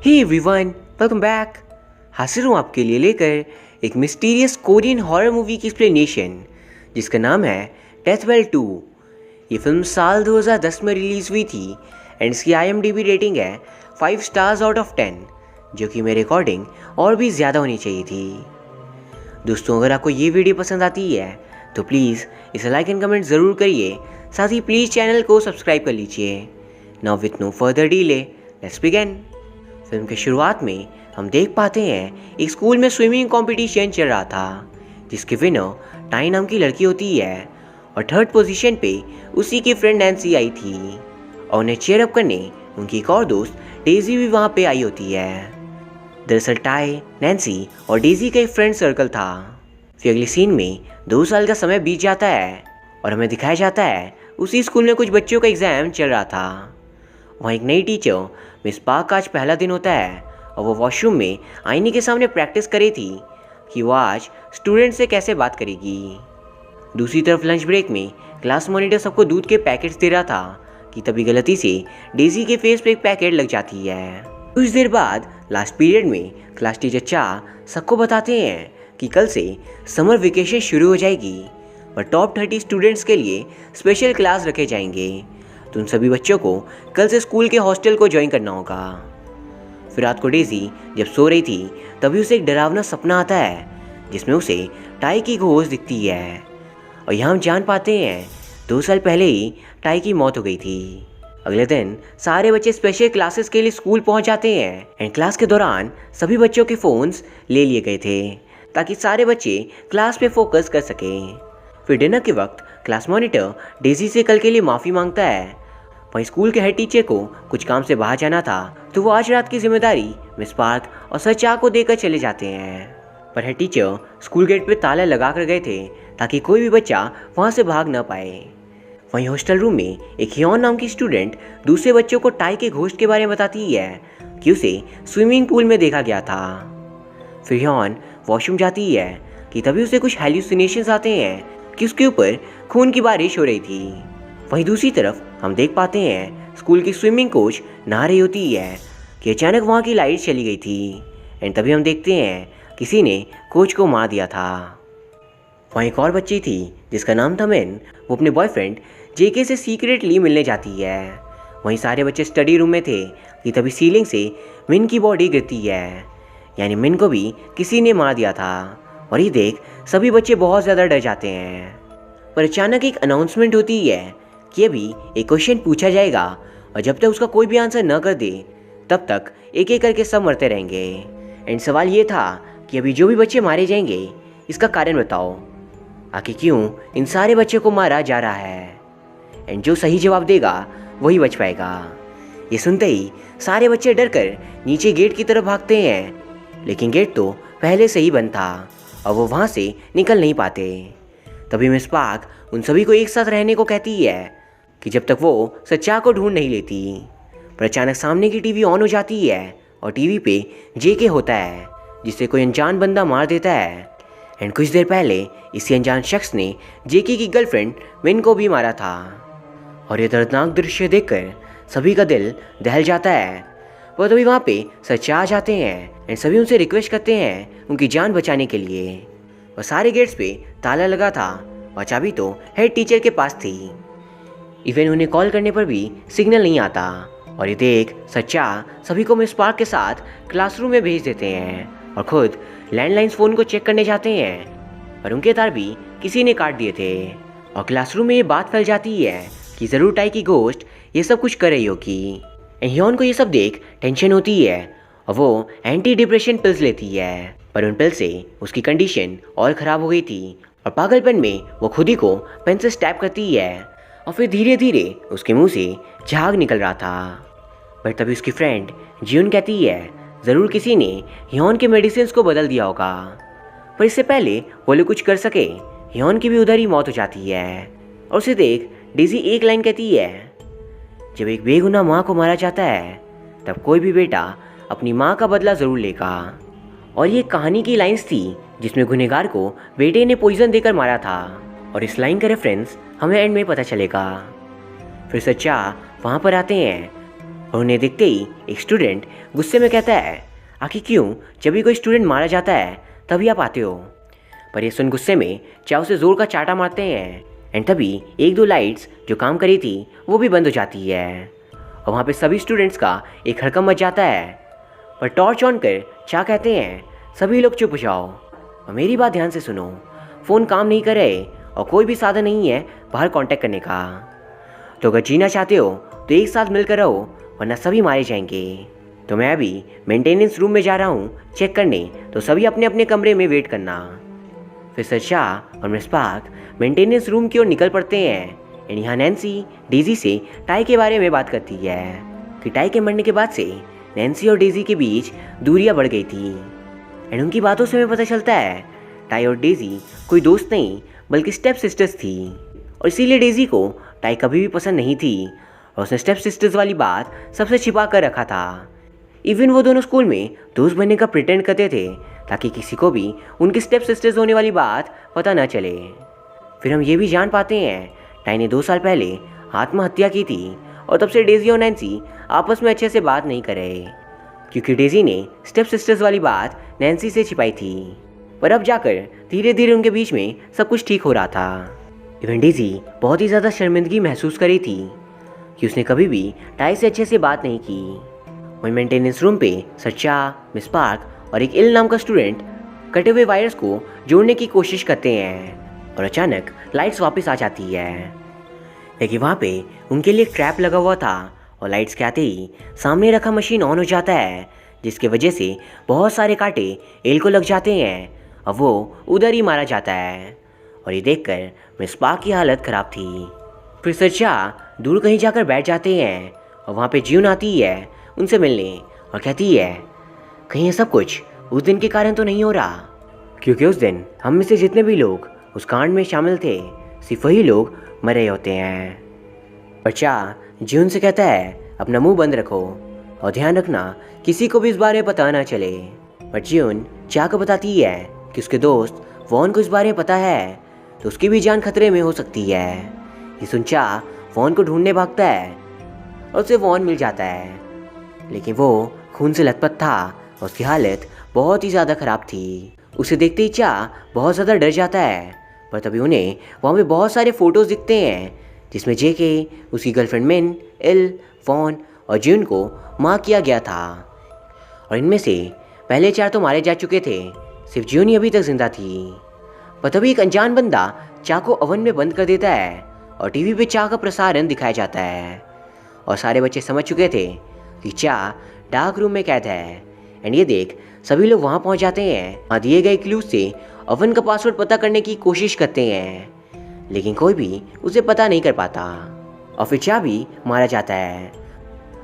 Hey everyone, welcome back. हाजिर हूँ आपके लिए लेकर एक मिस्टीरियस कोरियन हॉरर मूवी की एक्सप्लेनेशन जिसका नाम है डेथ बेल 2। ये फिल्म साल 2010 में रिलीज़ हुई थी एंड इसकी IMDb रेटिंग है 5 स्टार्स आउट ऑफ 10, जो कि मेरे अकॉर्डिंग और भी ज़्यादा होनी चाहिए थी। दोस्तों, अगर आपको ये वीडियो पसंद आती है तो प्लीज़ इसे लाइक एंड कमेंट ज़रूर करिए, साथ ही प्लीज़ चैनल को सब्सक्राइब कर लीजिए। Now with no further delay let's begin. Film के शुरुआत में हम देख पाते हैं एक स्कूल में स्विमिंग कंपटीशन चल रहा था, जिसके विनर टाई नाम की लड़की होती है और थर्ड पोजीशन पे उसी की फ्रेंड नैन्सी आई थी और उन्हें चीयर अप करने उनकी एक और दोस्त डेजी भी वहाँ पे आई होती है। दरअसल टाई, नैन्सी और डेजी का एक फ्रेंड सर्कल था। फिर अगले सीन में 2 साल का समय बीत जाता है और हमें दिखाया जाता है उसी स्कूल में कुछ बच्चों का एग्ज़ाम चल रहा था। वहाँ एक नई टीचर मिस पार्क का आज पहला दिन होता है और वो वॉशरूम में आईने के सामने प्रैक्टिस करी थी कि वो आज स्टूडेंट से कैसे बात करेगी। दूसरी तरफ लंच ब्रेक में क्लास मॉनिटर सबको दूध के पैकेट्स दे रहा था कि तभी गलती से डेजी के फेस पे एक पैकेट लग जाती है। कुछ देर बाद लास्ट पीरियड में क्लास टीचर चा सबको बताते हैं कि कल से समर वेकेशन शुरू हो जाएगी और टॉप 30 स्टूडेंट्स के लिए स्पेशल क्लास रखे जाएंगे, तो उन सभी बच्चों को कल से स्कूल के हॉस्टल को ज्वाइन करना होगा। फिर रात को डेजी जब सो रही थी तभी उसे एक डरावना सपना आता है जिसमें उसे टाई की घोस्ट दिखती है और यहाँ हम जान पाते हैं 2 साल पहले ही टाई की मौत हो गई थी। अगले दिन सारे बच्चे स्पेशल क्लासेस के लिए स्कूल पहुंच जाते हैं एंड क्लास के दौरान सभी बच्चों के फ़ोन्स ले लिए गए थे ताकि सारे बच्चे क्लास पे फोकस कर सकें। फिर डिनर के वक्त क्लास मॉनिटर डेजी से कल के लिए माफ़ी मांगता है। वहीं स्कूल के हेड टीचर को कुछ काम से बाहर जाना था तो वो आज रात की जिम्मेदारी मिस पार्क और सर चा को देकर चले जाते हैं, पर हेड टीचर स्कूल गेट पे ताला लगा कर गए थे ताकि कोई भी बच्चा वहाँ से भाग ना पाए। वहीं हॉस्टल रूम में एक हियोन नाम की स्टूडेंट दूसरे बच्चों को टाई के घोस्ट के बारे में बताती है कि उसे स्विमिंग पूल में देखा गया था। फिर हियोन वॉशरूम जाती है कि तभी उसे कुछ हेल्यूसिनेशंस आते हैं कि उसके ऊपर खून की बारिश हो रही थी। वहीं दूसरी तरफ हम देख पाते हैं स्कूल की स्विमिंग कोच नहा रही होती है कि अचानक वहाँ की लाइट चली गई थी एंड तभी हम देखते हैं किसी ने कोच को मार दिया था। वहाँ एक और बच्ची थी जिसका नाम था मिन। वो अपने बॉयफ्रेंड जेके से सीक्रेटली मिलने जाती है। वहीं सारे बच्चे स्टडी रूम में थे कि तभी सीलिंग से मिन की बॉडी गिरती है, यानी मिन को भी किसी ने मार दिया था। और ये देख सभी बच्चे बहुत ज़्यादा डर जाते हैं, पर अचानक एक अनाउंसमेंट होती है कि अभी एक क्वेश्चन पूछा जाएगा और जब तक उसका कोई भी आंसर न कर दे तब तक एक एक करके सब मरते रहेंगे। एंड सवाल ये था कि अभी जो भी बच्चे मारे जाएंगे इसका कारण बताओ, आखिर क्यों इन सारे बच्चों को मारा जा रहा है। एंड जो सही जवाब देगा वही बच पाएगा। ये सुनते ही सारे बच्चे डर कर नीचे गेट की तरफ भागते हैं, लेकिन गेट तो पहले से ही बंद था और वो वहाँ से निकल नहीं पाते। तभी मिस पार्क उन सभी को एक साथ रहने को कहती है कि जब तक वो सच्चा को ढूंढ नहीं लेती। पर अचानक सामने की टीवी ऑन हो जाती है और टीवी पे जेके होता है जिसे कोई अनजान बंदा मार देता है। एंड कुछ देर पहले इसी अनजान शख्स ने जेके की गर्लफ्रेंड मिन को भी मारा था। और ये दर्दनाक दृश्य देखकर सभी का दिल दहल जाता है। वो तभी वहाँ पे सच्चा आ जाते हैं एंड सभी उनसे रिक्वेस्ट करते हैं उनकी जान बचाने के लिए। और सारे गेट्स पे ताला लगा था और चाबी तो हेड टीचर के पास थी। इवन उन्हें कॉल करने पर भी सिग्नल नहीं आता। और ये देख सच्चा सभी को मिस पार्क के साथ क्लासरूम में भेज देते हैं और खुद लैंडलाइन फ़ोन को चेक करने जाते हैं, पर उनके तार भी किसी ने काट दिए थे। और क्लासरूम में ये बात फैल जाती है कि ज़रूर टाई की घोस्ट ये सब कुछ कर रही होगी। हियोन को ये सब देख टेंशन होती है और वो एंटी डिप्रेशन पिल्स लेती है, पर उन पिल से उसकी कंडीशन और ख़राब हो गई थी और पागलपन में वो खुद ही को पेन से स्टैब करती है और फिर धीरे धीरे उसके मुंह से झाग निकल रहा था। पर तभी उसकी फ्रेंड जियोन कहती है ज़रूर किसी ने हियोन के मेडिसिन को बदल दिया होगा, पर इससे पहले वो लोग कुछ कर सके हियोन की भी उधर ही मौत हो जाती है। और उसे देख डेजी एक लाइन कहती है, जब एक बेगुनाह माँ को मारा जाता है तब कोई भी बेटा अपनी माँ का बदला ज़रूर लेगा। और ये कहानी की लाइंस थी जिसमें गुनहगार को बेटे ने पॉइजन देकर मारा था और इस लाइन का रेफरेंस हमें एंड में पता चलेगा। फिर सच्चा वहाँ पर आते हैं और उन्हें देखते ही एक स्टूडेंट गुस्से में कहता है, आखिर क्यों जब भी कोई स्टूडेंट मारा जाता है तभी आप आते हो। पर ये सुन गुस्से में चाओ से जोर का चाटा मारते हैं एंड तभी एक दो लाइट्स जो काम करी थी वो भी बंद हो जाती है और वहाँ पे सभी स्टूडेंट्स का एक हड़कंप मच जाता है। पर टॉर्च ऑन कर चा कहते हैं, सभी लोग चुप हो जाओ और मेरी बात ध्यान से सुनो, फ़ोन काम नहीं कर रहे और कोई भी साधन नहीं है बाहर कांटेक्ट करने का। तो अगर जीना चाहते हो तो एक साथ मिलकर रहो वरना सभी मारे जाएंगे। तो मैं अभी मेंटेनेंस रूम में जा रहा हूँ चेक करने, तो सभी अपने अपने कमरे में वेट करना। फिर सर शाह और मिस पार्क मेंटेनेंस रूम की ओर निकल पड़ते हैं एंड यहाँ नैन्सी डेजी से टाई के बारे में बात करती है कि टाई के मरने के बाद से नैन्सी और डेजी के बीच दूरियां बढ़ गई थी एंड उनकी बातों से हमें पता चलता है टाई और डेजी कोई दोस्त नहीं बल्कि स्टेप सिस्टर्स थी और इसीलिए डेजी को टाई कभी भी पसंद नहीं थी और उसने स्टेप सिस्टर्स वाली बात सबसे छिपा कर रखा था। इवन वो दोनों स्कूल में दोस्त बनने का प्रिटेंड करते थे ताकि किसी को भी उनकी स्टेप सिस्टर्स होने वाली बात पता न चले। फिर हम ये भी जान पाते हैं टाई ने 2 साल पहले आत्महत्या की थी और तब से डेजी और नैन्सी आपस में अच्छे से बात नहीं कर रहे क्योंकि डेजी ने स्टेप सिस्टर्स वाली बात नैन्सी से छिपाई थी। पर अब जाकर धीरे धीरे उनके बीच में सब कुछ ठीक हो रहा था। इवन डेजी बहुत ही ज़्यादा शर्मिंदगी महसूस कर रही थी कि उसने कभी भी टाई से अच्छे से बात नहीं की। वहीं मेंटेनेंस रूम पे सच्चा, मिस पार्क और एक इल नाम का स्टूडेंट कटे हुए वायर्स को जोड़ने की कोशिश करते हैं और अचानक लाइट्स वापस आ जाती है। लेकिन वहाँ पे उनके लिए ट्रैप लगा हुआ था और लाइट्स के आते ही सामने रखा मशीन ऑन हो जाता है जिसकी वजह से बहुत सारे कांटे एल को लग जाते हैं और वो उधर ही मारा जाता है। और ये देखकर मिस पार्क की हालत ख़राब थी। फिर सच्चा दूर कहीं जाकर बैठ जाते हैं और वहाँ पे ज्यून आती है उनसे मिलने और कहती है, कहीं ये सब कुछ उस दिन के कारण तो नहीं हो रहा, क्योंकि उस दिन हम में से जितने भी लोग उस कांड में शामिल थे सिर्फ वही लोग मरे होते हैं। और चा ज्यून से कहता है, अपना मुंह बंद रखो और ध्यान रखना किसी को भी इस बारे में पता ना चले। पर ज्यून चा को बताती है कि उसके दोस्त वॉन को इस बारे में पता है तो उसकी भी जान खतरे में हो सकती है। ये सुन चा वॉन को ढूंढने भागता है और उसे वॉन मिल जाता है, लेकिन वो खून से लथपथ था और उसकी हालत बहुत ही ज़्यादा ख़राब थी। उसे देखते ही चा बहुत ज़्यादा डर जाता है। पर तभी उन्हें वहाँ पे बहुत सारे फ़ोटोज़ दिखते हैं जिसमें जेके, उसकी गर्लफ्रेंड मिन, इल, वॉन और ज्यून को मार किया गया था और इनमें से पहले 4 तो मारे जा चुके थे, सिर्फ ज्यून ही अभी तक जिंदा थी। पर तभी एक अनजान बंदा चा को ओवन में बंद कर देता है और टीवी पे चा का प्रसारण दिखाया जाता है और सारे बच्चे समझ चुके थे कि चा डार्क रूम में कैद है एंड ये देख सभी लोग वहाँ पहुँच जाते हैं। दिए गए क्लूज से ओवन का पासवर्ड पता करने की कोशिश करते हैं लेकिन कोई भी उसे पता नहीं कर पाता और फिर चा भी मारा जाता है।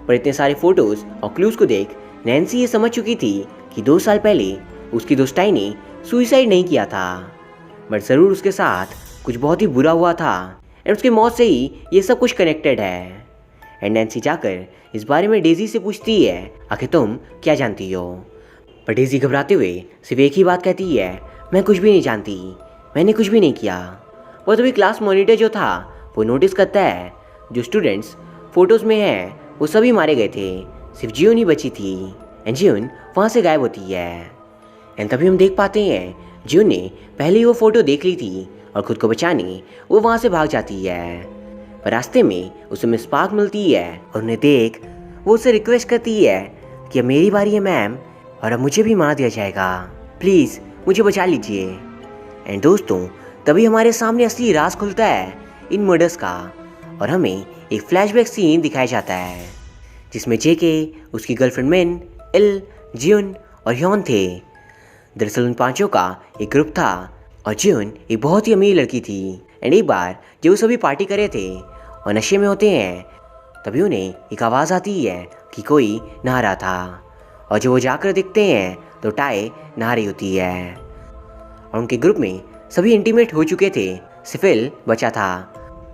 पर इतने सारे फोटोज़ और क्लूज को देख नैन्सी ये समझ चुकी थी कि 2 साल पहले उसकी दोस्त टाई ने सुसाइड नहीं किया था, बट ज़रूर उसके साथ कुछ बहुत ही बुरा हुआ था एंड उसके मौत से ही ये सब कुछ कनेक्टेड है। एंड नैन्सी जाकर इस बारे में डेजी से पूछती है, आखिर तुम क्या जानती हो। पर डेजी घबराते हुए सिर्फ एक ही बात कहती है, मैं कुछ भी नहीं जानती, मैंने कुछ भी नहीं किया। वो तभी क्लास मॉनिटर जो था वो नोटिस करता है जो स्टूडेंट्स फोटोज़ में हैं वो सभी मारे गए थे, सिर्फ ज्यून ही बची थी एंड ज्यून वहाँ से गायब होती है। एंड तभी हम देख पाते हैं ज्यून ने पहले ही वो फ़ोटो देख ली थी और खुद को बचाने वो वहाँ से भाग जाती है। पर रास्ते में उसे मिस पार्क मिलती है और उन्हें देख वो उससे रिक्वेस्ट करती है कि अब मेरी बारी है मैम और अब मुझे भी मार दिया जाएगा, प्लीज़ मुझे बचा लीजिए। एंड दोस्तों तभी हमारे सामने असली राज खुलता है इन मर्डर्स का और हमें एक फ्लैशबैक सीन दिखाया जाता है जिसमें जेके, उसकी गर्लफ्रेंड मिन, इल, ज्यून और ह्योन थे। दरअसल उन 5 का एक ग्रुप था और ज्यून एक बहुत ही अमीर लड़की थी एंड एक बार जब वो सभी पार्टी कर रहे थे और नशे में होते हैं तभी उन्हें एक आवाज़ आती है कि कोई नहा रहा था और जब वो जाकर देखते हैं तो टाई नहा रही होती है और उनके ग्रुप में सभी इंटीमेट हो चुके थे, सिर्फ इल बचा था।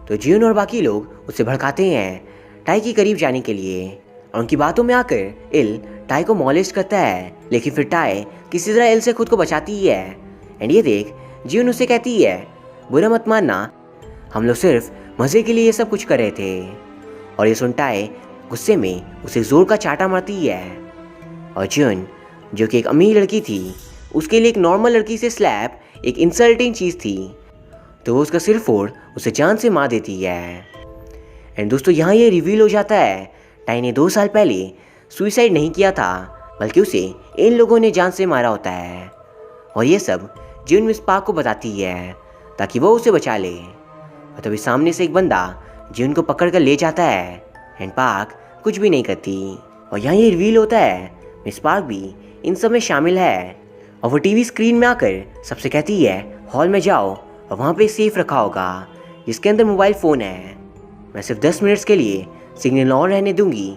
तो ज्यून और बाकी लोग उससे भड़काते हैं टाई के करीब जाने के लिए और उनकी बातों में आकर इल टाई को मॉलेस्ट करता है, लेकिन फिर टाई किसी तरह इल से खुद को बचाती है एंड ये देख ज्यून उसे कहती है, बुरा मत मानना, हम लोग सिर्फ मज़े के लिए ये सब कुछ कर रहे थे। और ये सुन टाई गुस्से में उसे जोर का चाटा मारती है। और जून, जो कि एक अमीर लड़की थी, उसके लिए एक नॉर्मल लड़की से स्लैप एक इंसल्टिंग चीज़ थी, तो वो उसका सिर फोड़ उसे जान से मार देती है। एंड दोस्तों, यहाँ ये रिवील हो जाता है टाई ने 2 साल पहले सुसाइड नहीं किया था, बल्कि उसे इन लोगों ने जान से मारा होता है। और ये सब जून मिस पार्क को बताती है ताकि वो उसे बचा ले। और तभी सामने से एक बंदा जून को पकड़ कर ले जाता है एंड पार्क कुछ भी नहीं करती। और यहाँ ये रिवील होता है मिस पार्क भी इन सब में शामिल है। और वो टीवी स्क्रीन में आकर सबसे कहती है हॉल में जाओ और वहाँ पे सेफ रखा होगा जिसके अंदर मोबाइल फ़ोन है। मैं सिर्फ 10 मिनट्स के लिए सिग्नल ऑन रहने दूंगी,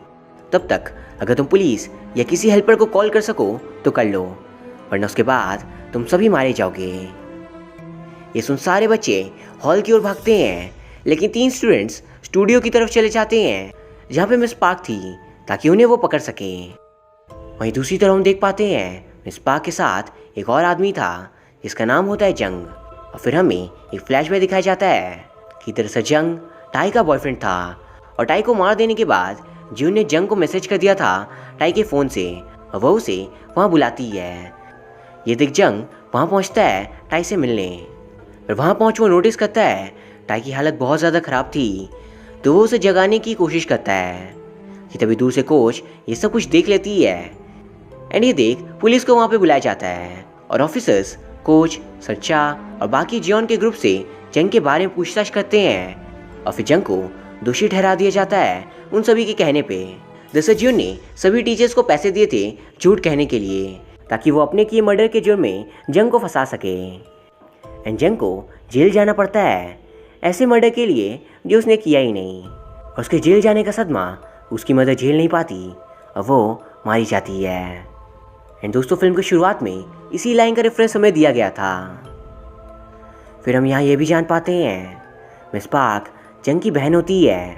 तब तक अगर तुम पुलिस या किसी हेल्पर को कॉल कर सको तो कर लो, वरना उसके बाद तुम सभी मारे जाओगे। ये सुन सारे बच्चे हॉल की ओर भागते हैं, लेकिन 3 स्टूडेंट्स स्टूडियो की तरफ चले जाते हैं जहाँ पे मिस पार्क थी, ताकि उन्हें वो पकड़ सकें। वहीं दूसरी तरफ हम देख पाते हैं मिस पार्क के साथ एक और आदमी था जिसका नाम होता है जंग। और फिर हमें एक फ्लैशबैक दिखाया जाता है कि दरअसल जंग टाई का बॉयफ्रेंड था। और टाई को मार देने के बाद जून ने जंग को मैसेज कर दिया था टाई के फ़ोन से, और वह उसे वहाँ बुलाती है। ये देख जंग वहाँ पहुँचता है टाई से मिलने। पर वहाँ पहुँच वो नोटिस करता है टाई की हालत बहुत ज़्यादा ख़राब थी, तो वो उसे जगाने की कोशिश करता है कि तभी दूर से कोच ये सब कुछ देख लेती है। एंड ये देख पुलिस को वहाँ पे बुलाया जाता है और ऑफिसर्स कोच, सच्चा और बाकी जॉन के ग्रुप से जंग के बारे में पूछताछ करते हैं। और फिर जंग को दोषी ठहरा दिया जाता है उन सभी के कहने पे। दरअसल जॉन ने सभी टीचर्स को पैसे दिए थे झूठ कहने के लिए, ताकि वो अपने किए मर्डर के जुर्म में जंग को फंसा सके। एंड जंग को जेल जाना पड़ता है ऐसे मर्डर के लिए जो उसने किया ही नहीं। और उसके जेल जाने का सदमा उसकी मदर झेल नहीं पाती और वो मारी जाती है। एंड दोस्तों, फिल्म की शुरुआत में इसी लाइन का रेफरेंस हमें दिया गया था। फिर हम यहाँ ये भी जान पाते हैं मिस पार्क जंग की बहन होती है,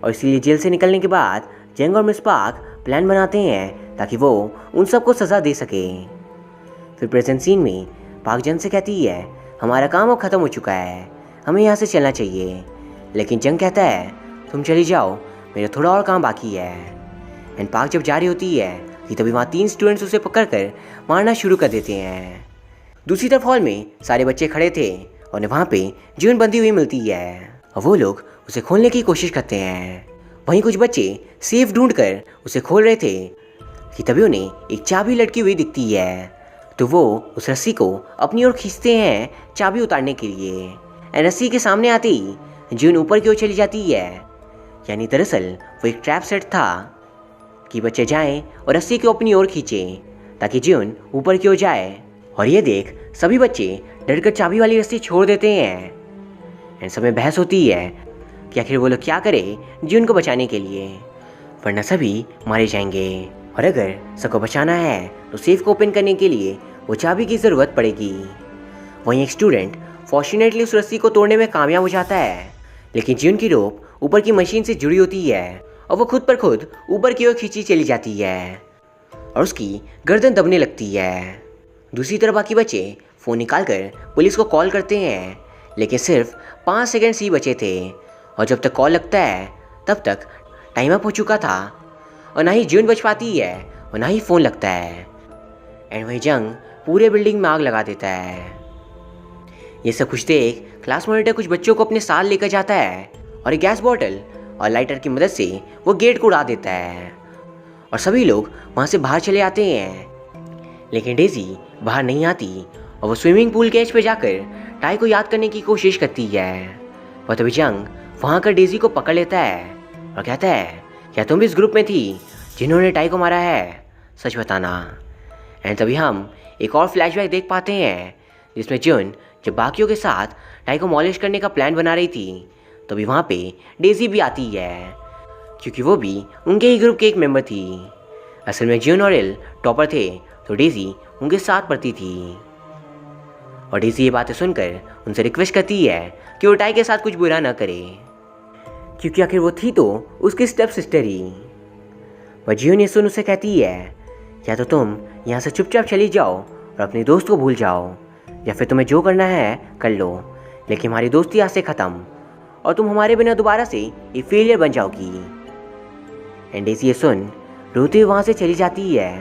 और इसीलिए जेल से निकलने के बाद जंग और मिस पार्क प्लान बनाते हैं ताकि वो उन सबको सज़ा दे सके। फिर प्रेजेंट सीन में पार्क जंग से कहती है हमारा काम अब ख़त्म हो चुका है, हमें यहाँ से चलना चाहिए। लेकिन जंग कहता है तुम चली जाओ, मेरा थोड़ा और काम बाकी है। एंड पार्क जब जा रही होती है कि तभी वहाँ 3 स्टूडेंट्स उसे पकड़कर मारना शुरू कर देते हैं। दूसरी तरफ हॉल में सारे बच्चे खड़े थे और उन्हें वहाँ पे जून बंधी हुई मिलती है और वो लोग उसे खोलने की कोशिश करते हैं। वहीं कुछ बच्चे सेफ ढूंढकर उसे खोल रहे थे कि तभी उन्हें एक चाबी लटकी हुई दिखती है, तो वो उस रस्सी को अपनी ओर खींचते हैं चाबी उतारने के लिए। रस्सी के सामने आते ही जून ऊपर की ओर चली जाती है, यानी दरअसल वो एक ट्रैप सेट था कि बच्चे जाएं और रस्सी को अपनी ओर खींचें ताकि जून ऊपर की ओर जाए। और ये देख सभी बच्चे डरकर चाबी वाली रस्सी छोड़ देते हैं। एंड समय बहस होती है कि आखिर वो लोग क्या करें जून को बचाने के लिए, वरना सभी मारे जाएंगे। और अगर सबको बचाना है तो सेफ को ओपन करने के लिए वो चाबी की ज़रूरत पड़ेगी। वहीं एक स्टूडेंट फॉर्चुनेटली उस रस्सी को तोड़ने में कामयाब हो जाता है, लेकिन जून की रोप ऊपर की मशीन से जुड़ी होती है और वो खुद पर खुद ऊपर की ओर खींची चली जाती है और उसकी गर्दन दबने लगती है। दूसरी तरफ बाकी बच्चे फ़ोन निकालकर पुलिस को कॉल करते हैं, लेकिन सिर्फ 5 सेकंड्स ही बचे थे और जब तक कॉल लगता है तब तक टाइम अप हो चुका था और ना ही जून बच पाती है और ना ही फ़ोन लगता है। एंड वही जंग पूरे बिल्डिंग में आग लगा देता है। ये सब कुछ देख क्लास मॉनिटर कुछ बच्चों को अपने साथ लेकर जाता है और एक गैस बॉटल और लाइटर की मदद से वो गेट को उड़ा देता है और सभी लोग वहाँ से बाहर चले आते हैं। लेकिन डेजी बाहर नहीं आती और वो स्विमिंग पूल के एज पे जाकर टाई को याद करने की कोशिश करती है। और तभी जंग वहाँ कर डेजी को पकड़ लेता है और कहता है क्या तुम भी इस ग्रुप में थी जिन्होंने टाई को मारा है, सच बताना। एंड तभी हम एक और फ्लैशबैक देख पाते हैं जिसमें जून जब बाकियों के साथ टाई को मॉलिश करने का प्लान बना रही थी, तभी वहाँ पे डेजी भी आती है क्योंकि वो भी उनके ही ग्रुप के एक मेंबर थी। असल में जून और एल टॉपर थे, तो डेजी उनके साथ पढ़ती थी। और डेजी ये बातें सुनकर उनसे रिक्वेस्ट करती है कि वो टाई के साथ कुछ बुरा ना करे, क्योंकि आखिर वो थी तो उसकी स्टेप सिस्टर ही। वह जून ये सुन उसे कहती है या तो तुम यहाँ से चुपचाप चली जाओ और अपने दोस्त को भूल जाओ, या फिर तुम्हें जो करना है कर लो, लेकिन हमारी दोस्ती आज से ख़त्म और तुम हमारे बिना दोबारा से एक फेलियर बन जाओगी। एंड डेज़ी ये सुन रोते हुए वहाँ से चली जाती है,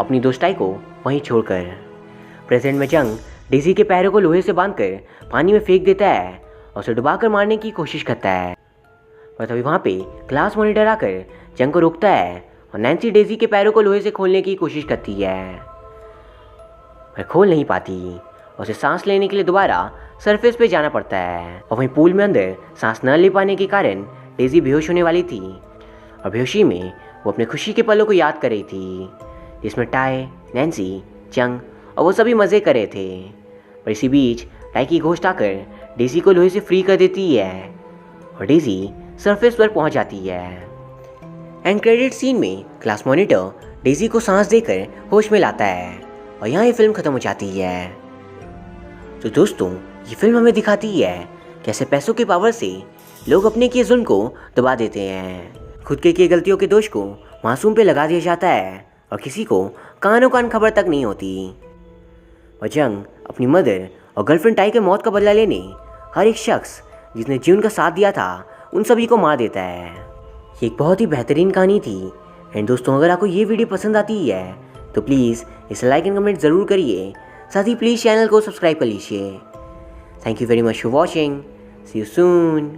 अपनी दोस्ताई को वहीं छोड़कर। प्रेजेंट में जंग डेज़ी के पैरों को लोहे से बांधकर पानी में फेंक देता है और उसे डुबाकर मारने की कोशिश करता है। पर तभी वहाँ पे क्लास मॉनिटर आकर जंग को रोकता है और नैन्सी डेज़ी के पैरों को लोहे से खोलने की कोशिश करती है, पर खोल नहीं पाती और उसे सांस लेने के लिए दोबारा सरफेस पे जाना पड़ता है। और वहीं पूल में अंदर सांस न ले पाने के कारण डेज़ी बेहोश होने वाली थी और बेहोशी में वो अपने खुशी के पलों को याद कर रही थी, जिसमें टाई, नैन्सी, जंग और वो सभी मज़े कर रहे थे। पर इसी बीच टाई की घोस्ट आकर डेज़ी को लोहे से फ्री कर देती है और डेज़ी सरफेस पर पहुंच जाती है। एंड क्रेडिट सीन में क्लास मॉनिटर डेज़ी को सांस देकर होश में लाता है और यहाँ ये फिल्म ख़त्म हो जाती है। तो दोस्तों, ये फिल्म हमें दिखाती है कैसे पैसों के पावर से लोग अपने किए जुल्म को दबा देते हैं। खुद के किए गलतियों के दोष को मासूम पे लगा दिया जाता है और किसी को कानों कान खबर तक नहीं होती। और जंग अपनी मदर और गर्लफ्रेंड टाई के मौत का बदला लेने हर एक शख्स जिसने जीवन का साथ दिया था उन सभी को मार देता है। ये एक बहुत ही बेहतरीन कहानी थी। एंड दोस्तों, अगर आपको ये वीडियो पसंद आती है तो प्लीज़ इसे लाइक एंड कमेंट ज़रूर करिए, साथ ही प्लीज़ चैनल को सब्सक्राइब कर लीजिए। Thank you very much for watching. See you soon.